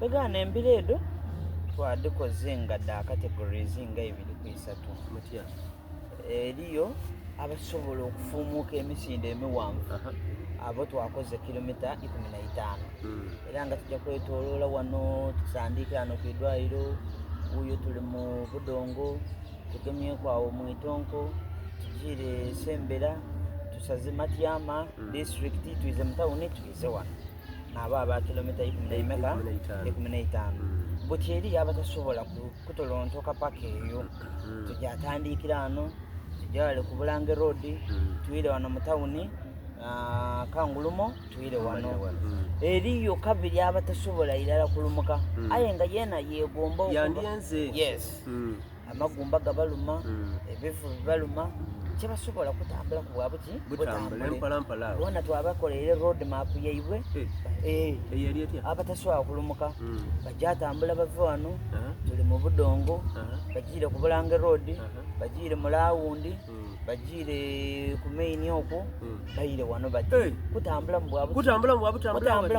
begana embiredo twadikoze nga da categories nga 2 ku 3 mutya eriyo abasobola okufumuuka emisinde emiwanvu abo twakoze kilomita 15 era nga tujja kwetoloola wano tusandika hano ku idwaliro uyo tuli mu budongo tugemyeko awo mu itonko tujire Sembera tusaze Matyama district tuize mu town tuize wano naba kilomita 15 buti eri abatasobola kutolontoka paka eyo tujatandikira hano tujale ku Bulange road tuile wano mu town Kangulumo tuile wano eriyo kabiri abatasobola ilala kulumuka aye nga yena yegomba yandienze yes amagumba gabaluma ebifu bibaluma kyebasobola kutambula ku bwabuti butambula wana twabakolere road map yaibwe eyali etya abatasobola kulumuka bajatambula bava wano tuli mu budongo bajire ku Bulange road bajire mu Lawundi bajire ku main okwo bayire wano bati kutambula mu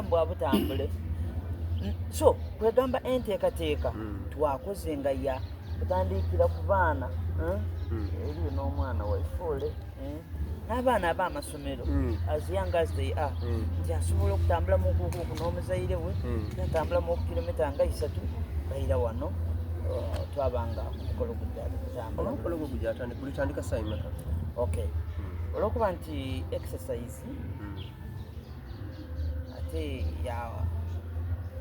bwabutambule so kwegamba enteekateeka twakoze nga ya kutandikira ku baana eriyo n'omwana waifule n'abaana ab'amasomero as young as they are nti asobola okutambula mu kukuku n'omuzaire we natambula mu kilomita nga 3 bayira wano twabanga omukolo gujatambula kulitandika saa imeka okay olwokuba nti exercise ate ya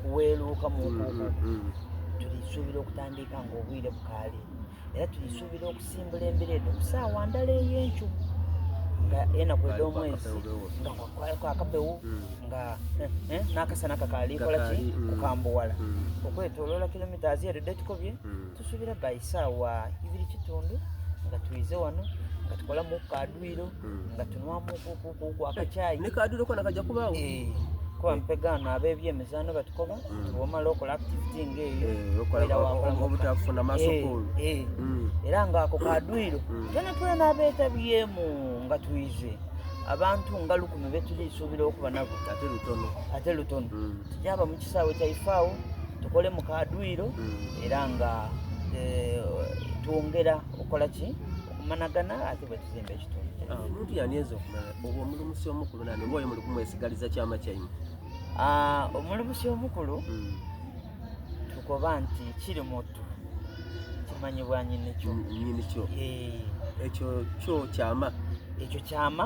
kuweeruuka mu kukuku tulisuubira okutandika ng'obwire bukaali era tulisuubira okusimbula embiredo ku ssaawa ndala ey'enkyu nga enaku ez'omwezi nga kwakapewo nga n'akasana kakaalikola ki kukambuwala okwetoloola kilomita zero detukobye tusuubira by ssaawa 2:30 nga tuize wano nga tukola mu kadwiro nga tunwamu kuku akacyayi ne kadwiro kona kajja kubaawo kuba mpegana ab'ebyemizaano batukoba tubomala okola activity ng'eyo obutafuna masokolo era ng'ako kadwiro tena twena abeetabyemu nga tuize abantu nga 10 betulisuubira okuba nabo ate lutono tujaba mu kisaawe kyaifaawo tukole mu kadwiro era nga twongera okola ki okumanagana ate bwe tuzimba ekitundu omuntu yanyenza okumanya obwo omulumusi omukulu nani oba oyo muli kumwesigaliza kyama kyayimu omulumusi omukulu tukoba nti kiri mutu kimanyibwa nyinikyo ekyo kyo kyama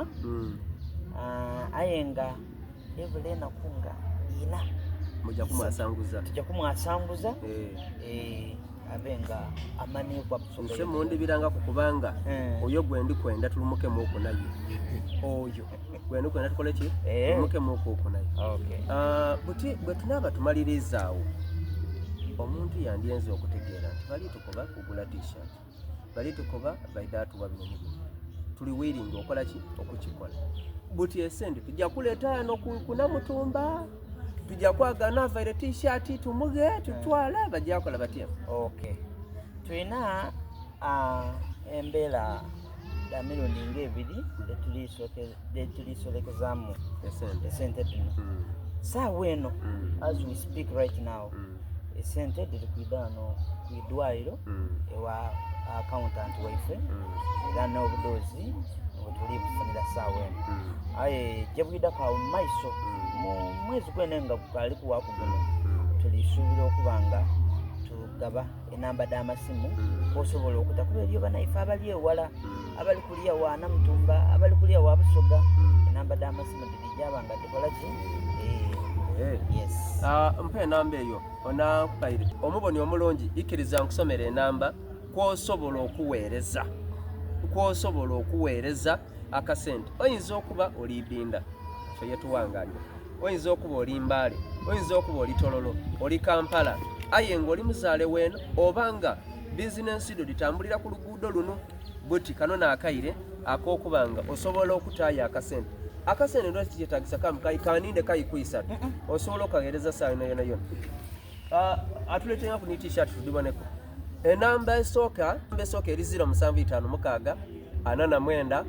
aye nga ebula enaku nga ina tujja kumwasanguza abenga amanibwa nse mundibiranga kukubanga oyo gwendi kwenda tulumukemu oku naye oyo gwendi kwenda tukole ki tulumukemu oku naye buti bwe tunaaba tumalirizaawo omuntu yandyenza okutegeera nti bali tukoba kugula t-shirt bali tukoba baidatuwa binene bino tuli wiringi okola ki okukikola buti esente tujja kuleeta hano kunamutumba tujja kwagana avaire t-shirt tumuge tutwala bajja kola batya okay tuina embeera ya milioni ng'ebiri etulisolekezamu esente tuno saawa eno as we speak right now esente diri kwidano kwidwaliro ewa accountant waife era n'obudozi bwetuli kufunira saawa eno aye gyebwidako awo mumaiso mu mwezi gwene nga gukali kuwakuguno tulisuubira okuba nga tugaba enamba d'amasimu osobola okutakuba eriyo banaife abali ewala abali kuliya wa Namutumba abali kuliya wa Busoga enamba d'amasimu dirijaba nga tukola ki yes mpa enamba eyo onakukaire omuboni omulungi ikkiriza nkusomera enamba kwosobola okuweereza akasente oyinza okuba olibinda yetuwanganya oyinza okuba oli Mbale oyinza okuba oli Tololo oli Kampala aye ng'oli muzaale weeno obanga bizinensi do litambulira ku luguudo luno buti kano naakaire ak'okubanga osobola okutaaya akasente ndo kikyetagisa kaninde kayikwisatu osobola okagereza saa yona atuleetera ku t-shirt tudiboneko enamba esooka eri 0756 49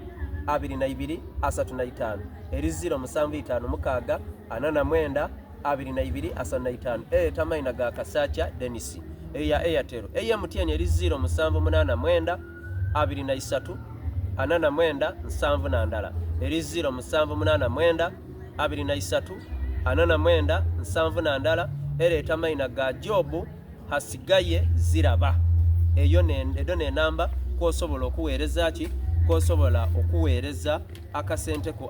22 35 eri 0756 49 22 ereeta mayina ga Kasakya Dennis eya Airtel. MTN eri 0789 23 89 72 eri 0789 23 89 72 ereeta mayina ga Job Hasigaye Ziraba. Eyo n'enamba kw'osobola okuweereza ki, kw'osobola okuweereza akasente ko